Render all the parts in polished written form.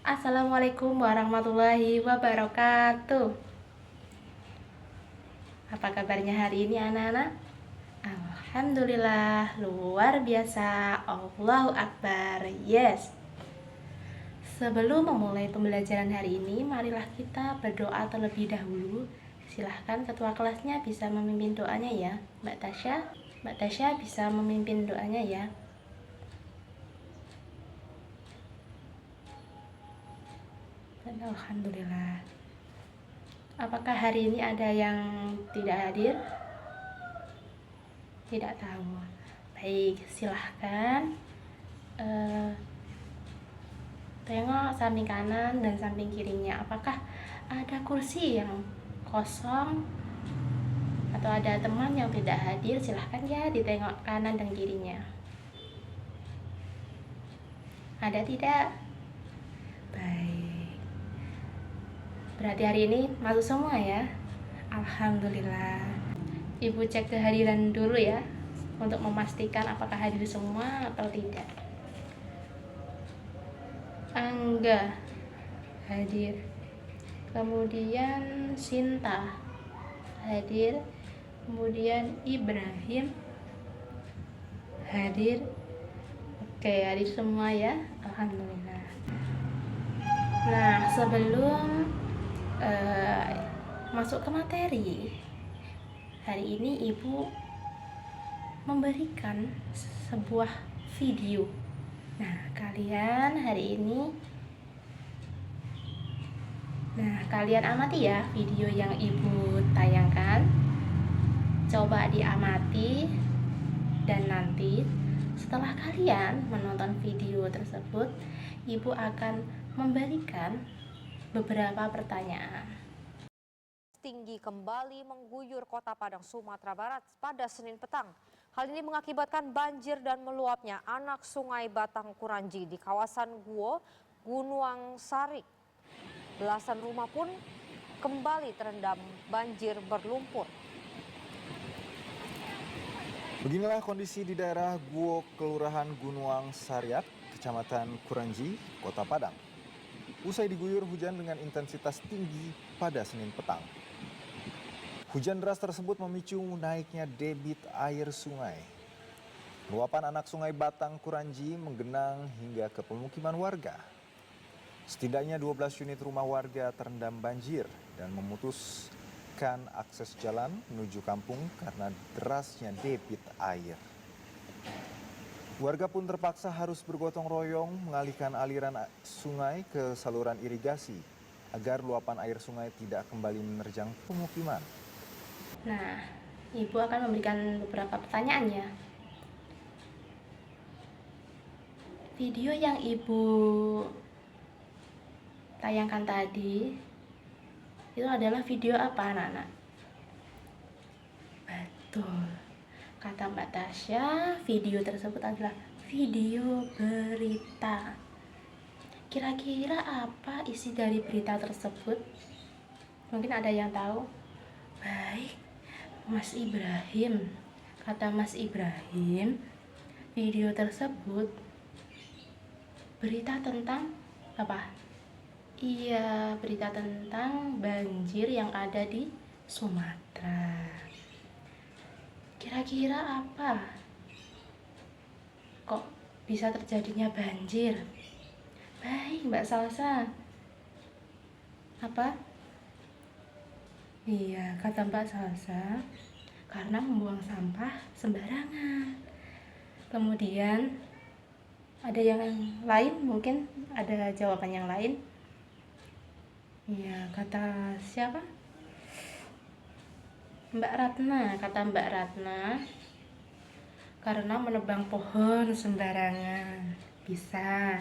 Assalamualaikum warahmatullahi wabarakatuh. Apa kabarnya hari ini anak-anak? Alhamdulillah, luar biasa. Allahu Akbar. Yes. Sebelum memulai pembelajaran hari ini, marilah kita berdoa terlebih dahulu. Silahkan ketua kelasnya bisa memimpin doanya ya, Mbak Tasya. Mbak Tasya bisa memimpin doanya ya. Alhamdulillah. Apakah hari ini ada yang tidak hadir? Tidak tahu. Baik, silahkan tengok samping kanan dan samping kirinya. Apakah ada kursi yang kosong atau ada teman yang tidak hadir? Silahkan ya ditengok kanan dan kirinya. Ada tidak? Baik. Berarti hari ini masuk semua ya. Alhamdulillah. Ibu cek kehadiran dulu ya, untuk memastikan apakah hadir semua atau tidak. Angga hadir. Kemudian Sinta hadir. Kemudian Ibrahim hadir. Oke, hadir semua ya. Alhamdulillah. Nah, sebelum masuk ke materi, hari ini Ibu memberikan sebuah video. Nah, kalian hari ini kalian amati ya video yang Ibu tayangkan. Coba diamati, dan nanti setelah kalian menonton video tersebut, Ibu akan memberikan beberapa pertanyaan. Tinggi kembali mengguyur Kota Padang, Sumatera Barat pada Senin petang. Hal ini mengakibatkan banjir dan meluapnya anak Sungai Batang Kuranji di kawasan Guo, Gunuang Sari. Belasan rumah pun kembali terendam banjir berlumpur. Beginilah kondisi di daerah Guo, Kelurahan Gunuang Sariak, Kecamatan Kuranji, Kota Padang. Usai diguyur hujan dengan intensitas tinggi pada Senin petang. Hujan deras tersebut memicu naiknya debit air sungai. Luapan anak Sungai Batang Kuranji menggenang hingga ke pemukiman warga. Setidaknya 12 unit rumah warga terendam banjir dan memutuskan akses jalan menuju kampung karena derasnya debit air. Warga pun terpaksa harus bergotong royong mengalihkan aliran sungai ke saluran irigasi agar luapan air sungai tidak kembali menerjang pemukiman. Nah, Ibu akan memberikan beberapa pertanyaan ya. Video yang Ibu tayangkan tadi itu adalah video apa, anak-anak? Betul. Kata Mbak Tasya, video tersebut adalah video berita. Kira-kira apa isi dari berita tersebut? Mungkin ada yang tahu? Baik, Mas Ibrahim. Kata Mas Ibrahim, video tersebut berita tentang apa? Iya, berita tentang banjir yang ada di Sumatera. Kira-kira apa? Kok bisa terjadinya banjir? Baik, Mbak Salsa. Apa? Iya, kata Mbak Salsa, karena membuang sampah sembarangan. Kemudian ada yang lain, mungkin ada jawaban yang lain. Iya, kata siapa? Mbak Ratna. Kata Mbak Ratna, karena menebang pohon sembarangan. Bisa.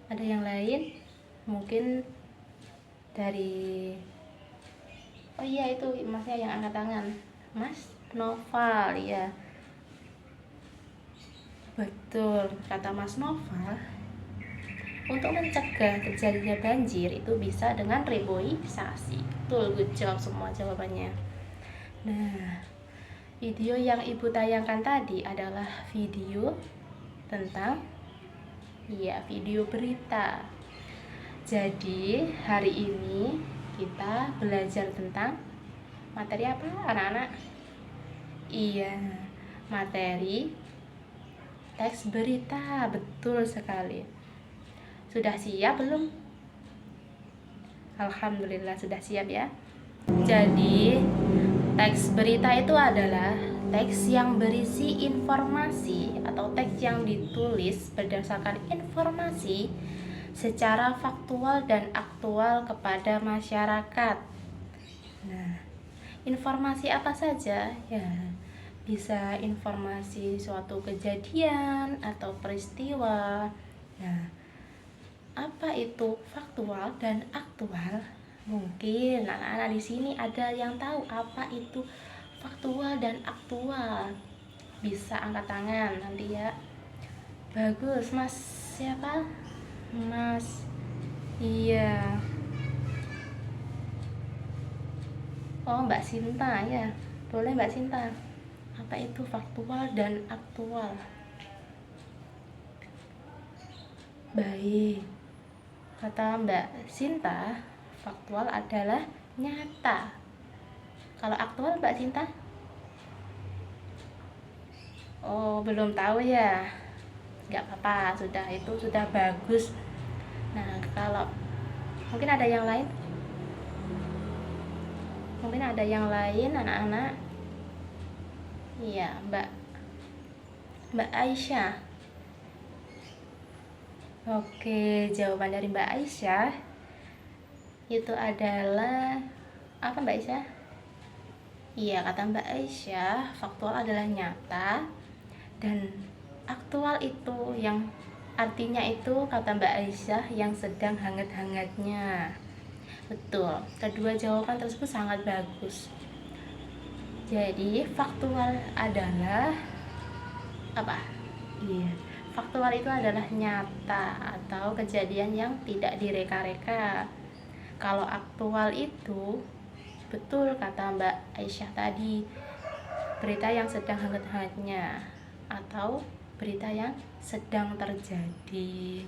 Ada yang lain? Mungkin dari oh iya, itu masnya yang angkat tangan, Mas Noval ya. Betul, kata Mas Noval, untuk mencegah terjadinya banjir itu bisa dengan reboisasi. Betul, good job semua jawabannya. Nah, video yang Ibu tayangkan tadi adalah video tentang video berita. Jadi hari ini kita belajar tentang materi apa anak-anak? Iya, materi teks berita. Betul sekali. Sudah siap belum? Alhamdulillah sudah siap ya. Jadi teks berita itu adalah teks yang berisi informasi atau teks yang ditulis berdasarkan informasi secara faktual dan aktual kepada masyarakat. Nah, informasi apa saja? Ya, bisa informasi suatu kejadian atau peristiwa. Nah, apa itu faktual dan aktual? Mungkin anak-anak di sini ada yang tahu apa itu faktual dan aktual. Bisa angkat tangan nanti ya. Bagus, Mas. Siapa? Mas. Iya. Oh, Mbak Sinta ya. Boleh Mbak Sinta. Apa itu faktual dan aktual? Baik. Kata Mbak Sinta, faktual adalah nyata. Kalau aktual Mbak Sinta? Oh, belum tahu ya. Nggak apa-apa, itu sudah bagus. Nah, kalau mungkin ada yang lain? Mungkin ada yang lain anak-anak? Iya, Mbak Aisyah. Oke, jawaban dari Mbak Aisyah itu adalah apa Mbak Aisyah? Iya, kata Mbak Aisyah, faktual adalah nyata dan aktual itu yang artinya itu kata Mbak Aisyah yang sedang hangat-hangatnya. Betul, kedua jawaban tersebut sangat bagus. Jadi faktual adalah apa? Iya, faktual itu adalah nyata atau kejadian yang tidak direka-reka. Kalau aktual itu betul kata Mbak Aisyah tadi, berita yang sedang hangat-hangatnya atau berita yang sedang terjadi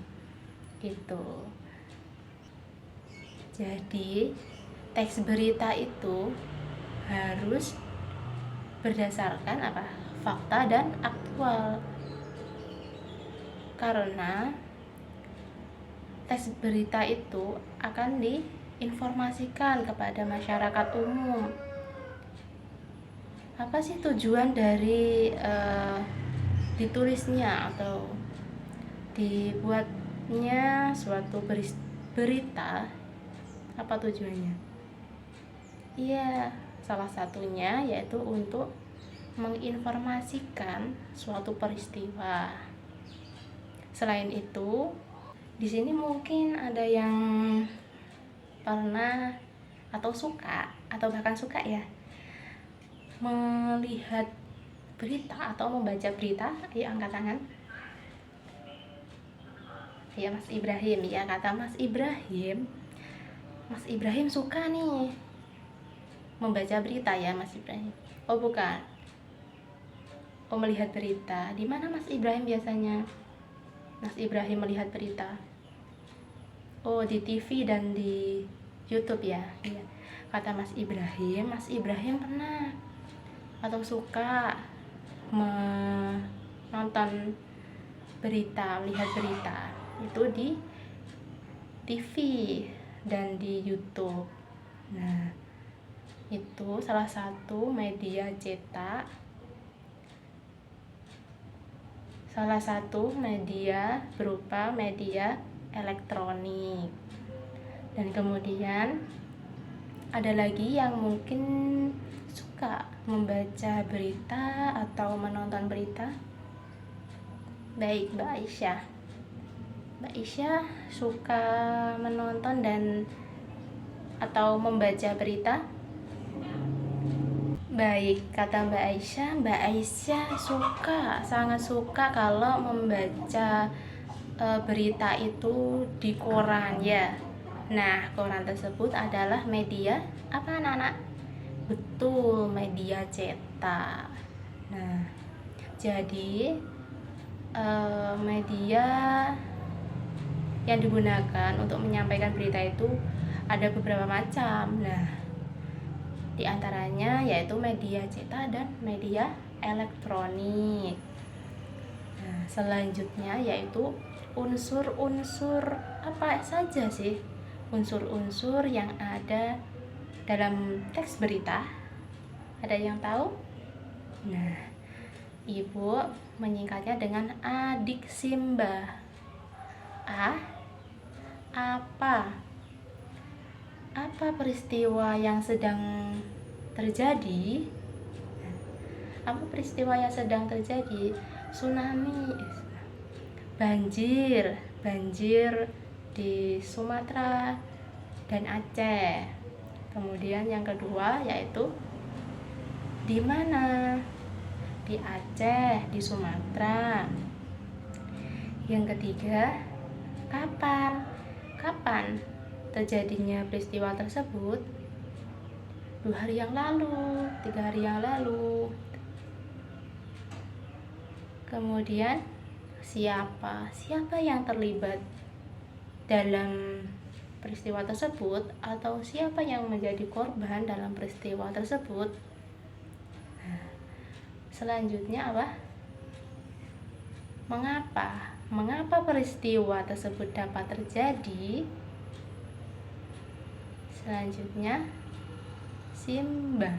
gitu. Jadi teks berita itu harus berdasarkan apa? Fakta dan aktual. Karena teks berita itu akan diinformasikan kepada masyarakat umum. Apa sih tujuan dari ditulisnya atau dibuatnya suatu berita? Apa tujuannya? Iya, salah satunya yaitu untuk menginformasikan suatu peristiwa. Selain itu, di sini mungkin ada yang pernah atau suka atau bahkan suka ya melihat berita atau membaca berita. Ayo angkat tangan. Ya Mas Ibrahim ya, kata Mas Ibrahim. Mas Ibrahim suka nih membaca berita ya Mas Ibrahim. Oh bukan. Oh melihat berita. Di mana Mas Ibrahim biasanya? Mas Ibrahim melihat berita. Oh di TV dan di YouTube ya. Iya. Kata Mas Ibrahim pernah atau suka menonton berita, melihat berita itu di TV dan di YouTube. Nah, itu salah satu media cetak, salah satu media berupa media elektronik. Dan kemudian ada lagi yang mungkin suka membaca berita atau menonton berita. Baik, Mbak Aisyah. Mbak Aisyah suka menonton dan atau membaca berita? Baik, kata Mbak Aisyah suka, sangat suka kalau membaca berita itu di koran ya. Nah, koran tersebut adalah media apa anak-anak? Betul, media cetak. Nah, jadi media yang digunakan untuk menyampaikan berita itu ada beberapa macam. Nah, di antaranya yaitu media cetak dan media elektronik. Nah, selanjutnya yaitu unsur-unsur apa saja sih unsur-unsur yang ada dalam teks berita? Ada yang tahu? Nah, Ibu menyingkatnya dengan adiksimba. Apa? Apa peristiwa yang sedang terjadi? Apa peristiwa yang sedang terjadi? Tsunami, banjir di Sumatera dan Aceh. Kemudian yang kedua yaitu di mana? Di Aceh, di Sumatera. Yang ketiga, kapan terjadinya peristiwa tersebut? 2 hari yang lalu, 3 hari yang lalu. Kemudian siapa yang terlibat dalam peristiwa tersebut, atau siapa yang menjadi korban dalam peristiwa tersebut? Nah, selanjutnya apa? Mengapa peristiwa tersebut dapat terjadi? Selanjutnya Simba.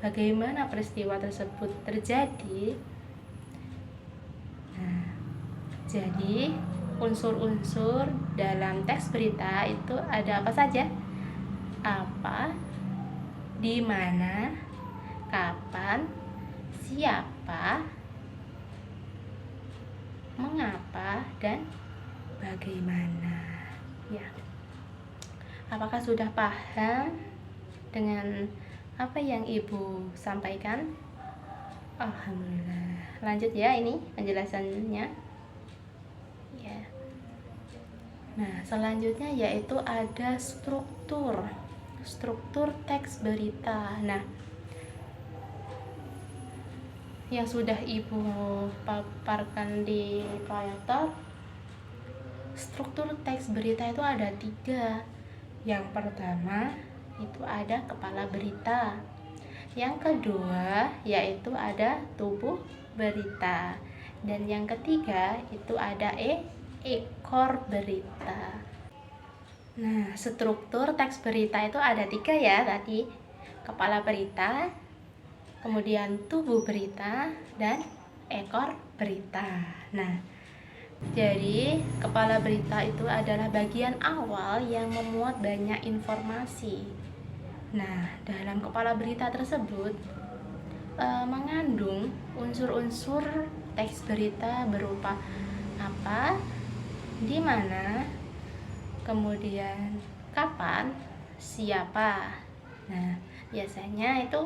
Bagaimana peristiwa tersebut terjadi? Nah, jadi unsur-unsur dalam teks berita itu ada apa saja? Apa, di mana, kapan, siapa, mengapa, dan bagaimana. Ya. Apakah sudah paham dengan apa yang Ibu sampaikan? Alhamdulillah. Lanjut ya, ini penjelasannya. Ya. Nah, selanjutnya yaitu ada struktur teks berita. Nah, yang sudah Ibu paparkan di proyektor, struktur teks berita itu ada 3. Yang pertama itu ada kepala berita. Yang kedua yaitu ada tubuh berita. Dan yang ketiga itu ada ekor berita. Nah, struktur teks berita itu ada 3 ya tadi. Kepala berita, kemudian tubuh berita, dan ekor berita. Nah, jadi kepala berita itu adalah bagian awal yang memuat banyak informasi. Nah, dalam kepala berita tersebut mengandung unsur-unsur teks berita berupa apa, di mana, kemudian kapan, siapa. Nah, biasanya itu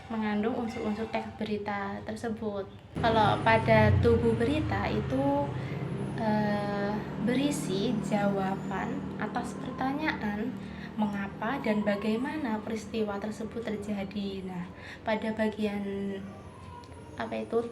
mengandung unsur-unsur teks berita tersebut. Kalau pada tubuh berita itu berisi jawaban atas pertanyaan mengapa dan bagaimana peristiwa tersebut terjadi. Nah, pada bagian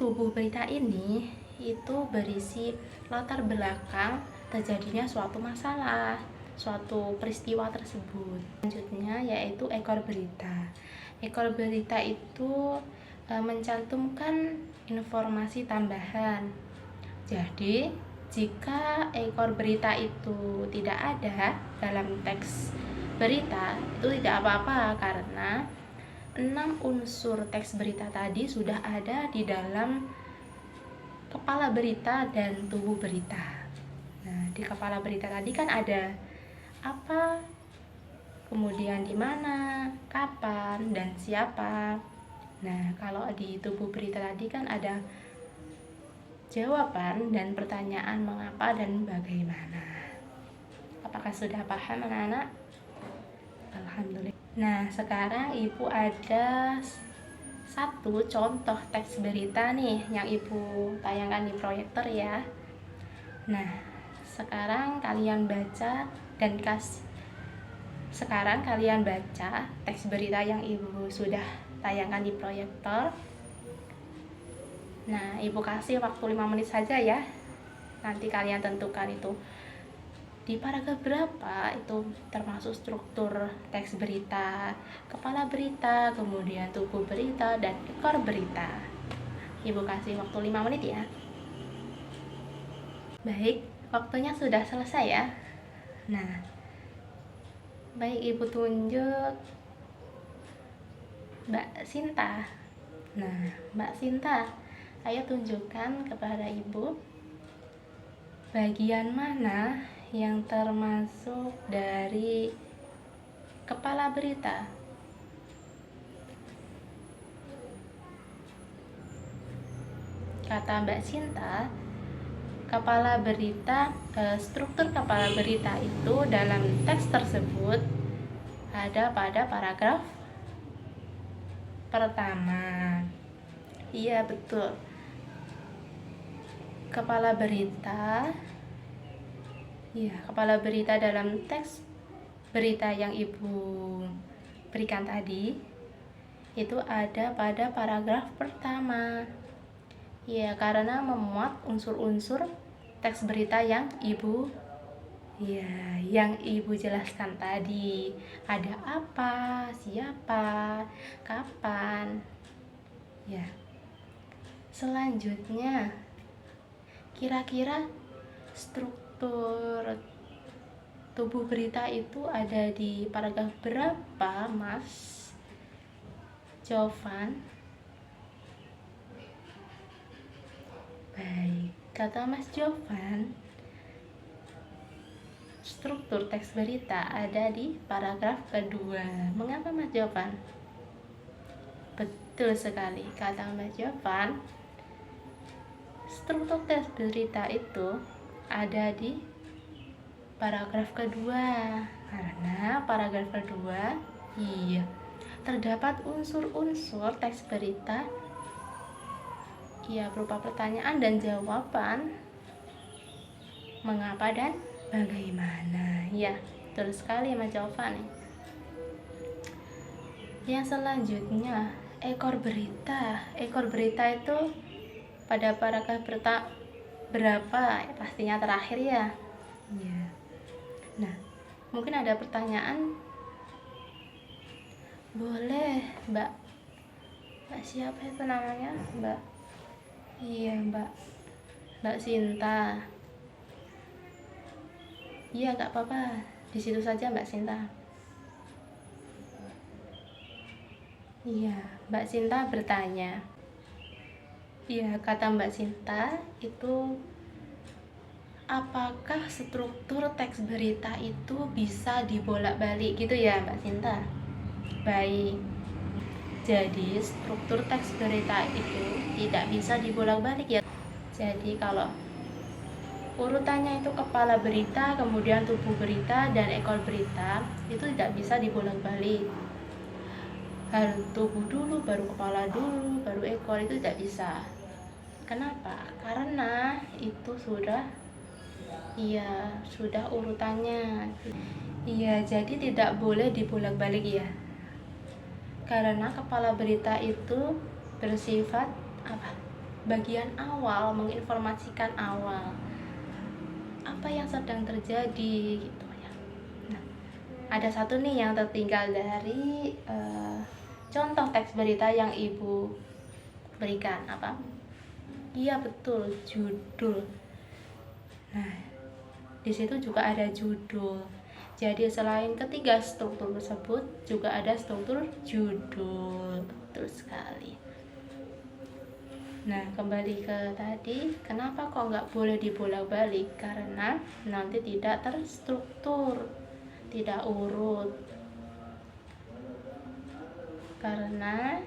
tubuh berita ini itu berisi latar belakang terjadinya suatu masalah, suatu peristiwa tersebut. Selanjutnya yaitu ekor berita. Ekor berita itu mencantumkan informasi tambahan. Jadi, jika ekor berita itu tidak ada dalam teks berita, itu tidak apa-apa karena 6 unsur teks berita tadi sudah ada di dalam kepala berita dan tubuh berita. Nah, di kepala berita tadi kan ada apa, kemudian di mana, kapan, dan siapa. Nah, kalau di tubuh berita tadi kan ada jawaban dan pertanyaan mengapa dan bagaimana. Apakah sudah paham anak-anak? Alhamdulillah. Nah, sekarang Ibu ada 1 contoh teks berita nih yang Ibu tayangkan di proyektor ya. Nah, sekarang kalian baca teks berita yang Ibu sudah tayangkan di proyektor. Nah, Ibu kasih waktu 5 menit saja ya Nanti kalian tentukan itu di paragraf berapa, itu termasuk struktur teks berita, kepala berita, kemudian tubuh berita, dan ekor berita. Ibu kasih waktu 5 menit ya. Baik, waktunya sudah selesai ya. Nah, baik, Ibu tunjuk Mbak Sinta. Nah, Mbak Sinta, ayo tunjukkan kepada Ibu bagian mana yang termasuk dari kepala berita. Kata Mbak Sinta, kepala berita, struktur kepala berita itu dalam teks tersebut ada pada paragraf pertama. Iya, betul. Kepala berita, ya, kepala berita dalam teks berita yang Ibu berikan tadi itu ada pada paragraf pertama. Ya, karena memuat unsur-unsur teks berita yang Ibu jelaskan tadi. Ada apa, siapa, kapan. Ya. Selanjutnya, kira-kira struktur tubuh berita itu ada di paragraf berapa, Mas Jovan? Baik, kata Mas Jovan, struktur teks berita ada di paragraf kedua. Mengapa, Mas Jovan? Betul sekali, kata Mas Jovan, struktur teks berita itu ada di paragraf kedua. Karena paragraf kedua, terdapat unsur-unsur teks berita berupa pertanyaan dan jawaban, mengapa dan bagaimana. Ya, betul sekali Mas Jovan. Yang selanjutnya, ekor berita. Ekor berita itu pada paragraf berapa? Pastinya terakhir ya. Ya. Nah, mungkin ada pertanyaan. Boleh, Mbak siapa itu namanya? Mbak Sinta. Iya, nggak apa-apa. Di situ saja Mbak Sinta. Iya, Mbak Sinta bertanya. Iya, kata Mbak Sinta itu, apakah struktur teks berita itu bisa dibolak-balik gitu ya, Mbak Sinta? Baik. Jadi struktur teks berita itu tidak bisa dibolak-balik ya. Jadi kalau urutannya itu kepala berita, kemudian tubuh berita, dan ekor berita, itu tidak bisa dibolak-balik. Harus tubuh dulu, baru kepala dulu, baru ekor, itu tidak bisa. Kenapa? Karena itu sudah urutannya. Jadi tidak boleh dibolak-balik ya. Karena kepala berita itu bersifat bagian awal, menginformasikan awal apa yang sedang terjadi gitu ya. Nah, ada satu nih yang tertinggal dari contoh teks berita yang Ibu berikan. Apa? Iya, betul, judul. Nah, di situ juga ada judul. Jadi selain ketiga struktur tersebut juga ada struktur judul. Betul sekali. Nah, kembali ke tadi, kenapa kok nggak boleh dibolak-balik? Karena nanti tidak terstruktur, tidak urut. Karena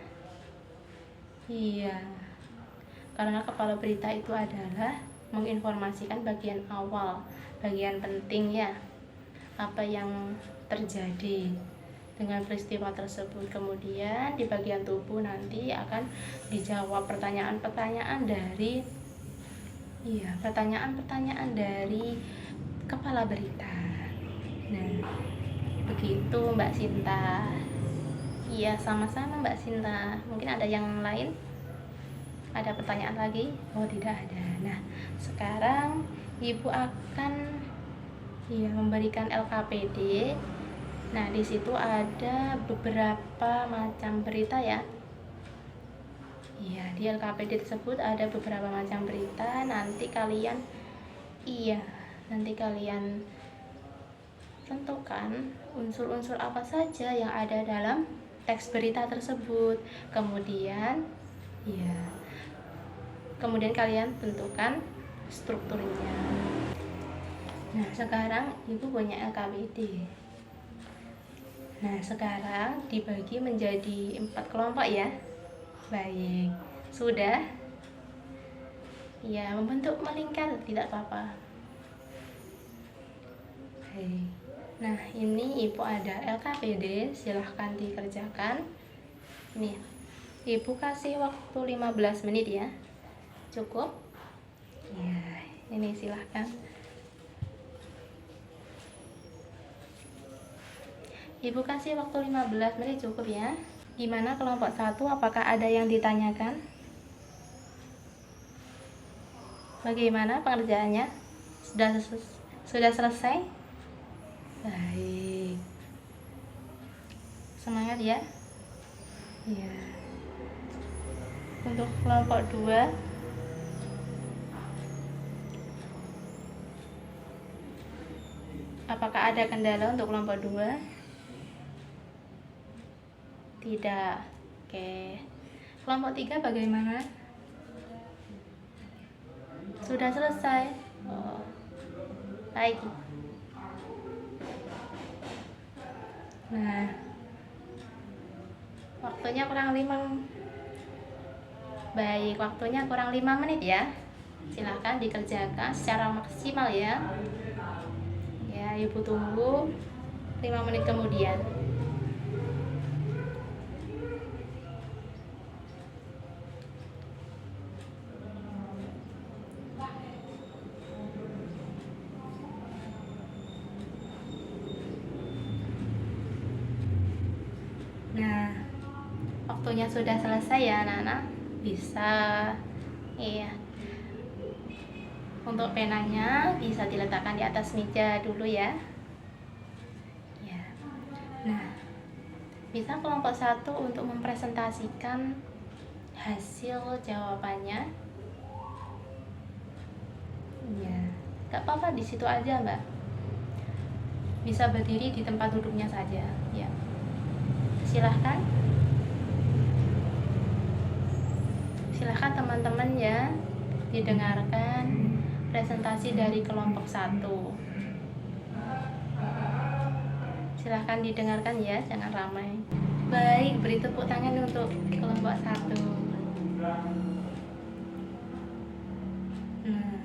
kepala berita itu adalah menginformasikan bagian awal, bagian penting ya, apa yang terjadi dengan peristiwa tersebut. Kemudian di bagian tubuh nanti akan dijawab pertanyaan-pertanyaan dari kepala berita. Nah, begitu Mbak Sinta. Iya, sama-sama Mbak Sinta. Mungkin ada yang lain? Ada pertanyaan lagi? Oh, tidak ada. Nah, sekarang Ibu akan memberikan LKPD. Nah, di situ ada beberapa macam berita ya. Iya, di LKPD tersebut ada beberapa macam berita. Nanti kalian tentukan unsur-unsur apa saja yang ada dalam teks berita tersebut. Kemudian kalian tentukan strukturnya. Nah, sekarang Ibu punya LKPD. Nah, sekarang dibagi menjadi 4 kelompok ya. Baik, sudah? Ya, membentuk melingkar tidak apa-apa. Baik. Nah, ini Ibu ada LKPD, silahkan dikerjakan. Nih, Ibu kasih waktu 15 menit ya. Cukup? Ya, ini silahkan. Ibu kasih waktu 15 menit cukup ya. Gimana kelompok 1, apakah ada yang ditanyakan? Bagaimana pengerjaannya? Sudah selesai? Baik. Semangat ya. Ya. Untuk kelompok 2, apakah ada kendala untuk kelompok 2? Tidak. Oke. Kelompok 3 bagaimana? Sudah selesai? Oh. Baik. Nah, waktunya kurang 5 menit ya. Silahkan dikerjakan secara maksimal ya. Ya, Ibu tunggu 5 menit kemudian. Nah, waktunya sudah selesai ya anak-anak. Bisa. Iya. Untuk penanya bisa diletakkan di atas meja dulu ya. Ya. Nah, bisa kelompok 1 untuk mempresentasikan hasil jawabannya. Ya, gak apa-apa di situ aja Mbak. Bisa berdiri di tempat duduknya saja. Ya. Silahkan teman-teman ya, didengarkan presentasi dari kelompok 1. Silahkan didengarkan ya, jangan ramai. Baik, beri tepuk tangan untuk kelompok 1. Nah,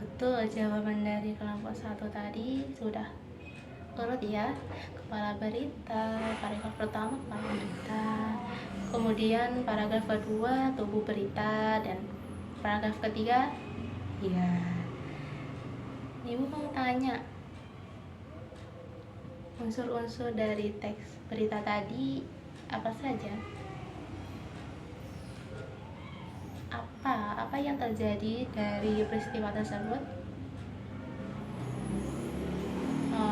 betul jawaban dari kelompok 1 tadi sudah urut ya. Kepala berita, paragraf pertama kepala berita, kemudian paragraf kedua tubuh berita, dan paragraf ketiga ya. Ibu mau tanya, unsur-unsur dari teks berita tadi apa saja? Apa yang terjadi dari peristiwa tersebut?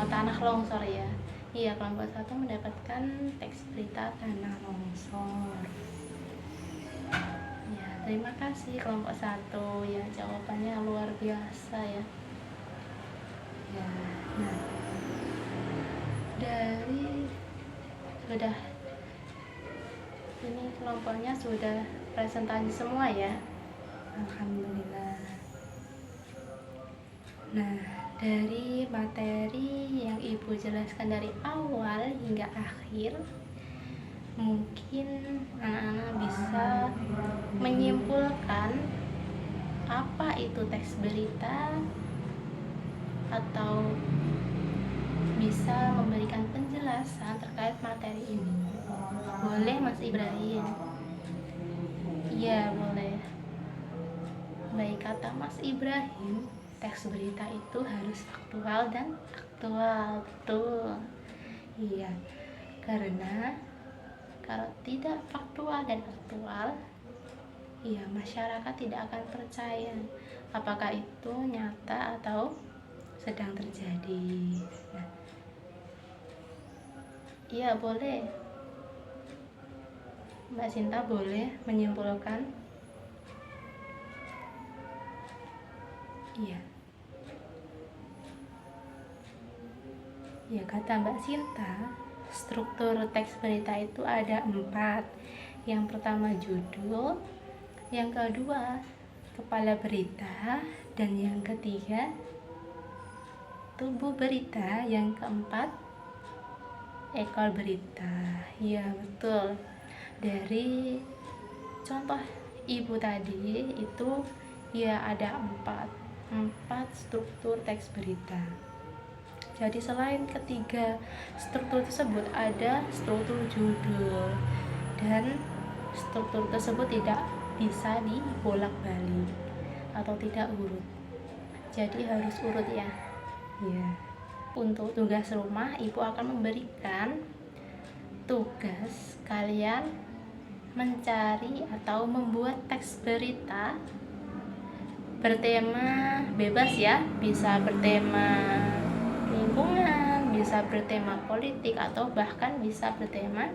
Tanah longsor ya. Iya, kelompok 1 mendapatkan teks berita tanah longsor. Ya, terima kasih kelompok 1 ya, jawabannya luar biasa ya. Ya, nah, ini kelompoknya sudah presentasi semua ya. Alhamdulillah. Nah, dari materi yang Ibu jelaskan dari awal hingga akhir, mungkin anak-anak bisa menyimpulkan apa itu teks berita, atau bisa memberikan penjelasan terkait materi ini. Boleh Mas Ibrahim? Iya, boleh. Baik, kata Mas Ibrahim, teks berita itu harus faktual dan aktual. Betul. Iya, karena kalau tidak faktual dan aktual, ya masyarakat tidak akan percaya. apakah itu nyata atau sedang terjadi. Nah, iya boleh, Mbak Sinta boleh menyimpulkan. Iya. Ya, kata Mbak Sinta, struktur teks berita itu ada 4. Yang pertama judul, yang kedua kepala berita, dan yang ketiga tubuh berita, yang keempat ekor berita. Ya betul. Dari contoh ibu tadi itu ya ada 4 struktur teks berita. Jadi selain ketiga struktur tersebut ada struktur judul, dan struktur tersebut tidak bisa dibolak-balik atau tidak urut. Jadi harus urut ya. Ya. Untuk tugas rumah, ibu akan memberikan tugas kalian mencari atau membuat teks berita bertema bebas ya, bisa bertema lingkungan, bisa bertema politik, atau bahkan bisa bertema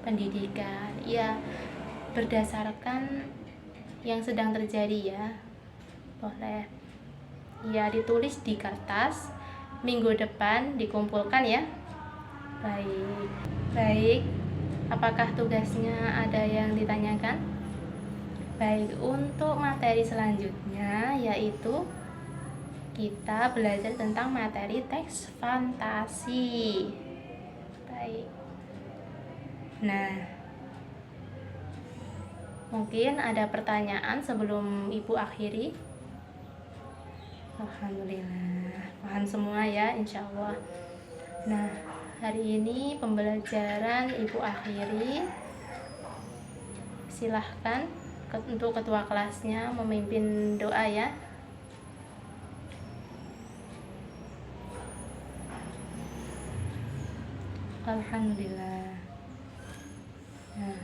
pendidikan. Ya, berdasarkan yang sedang terjadi ya. Boleh. Ya, ditulis di kertas, minggu depan dikumpulkan ya. Baik. Apakah tugasnya ada yang ditanyakan? Baik, untuk materi selanjutnya yaitu kita belajar tentang materi teks fantasi. Baik. Nah, mungkin ada pertanyaan sebelum ibu akhiri. Alhamdulillah, paham semua ya, insya Allah. Nah, hari ini pembelajaran ibu akhiri. Silahkan untuk ketua kelasnya memimpin doa ya. Alhamdulillah. Nah,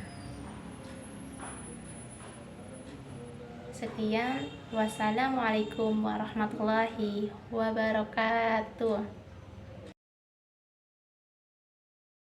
sekian. Wassalamualaikum warahmatullahi wabarakatuh.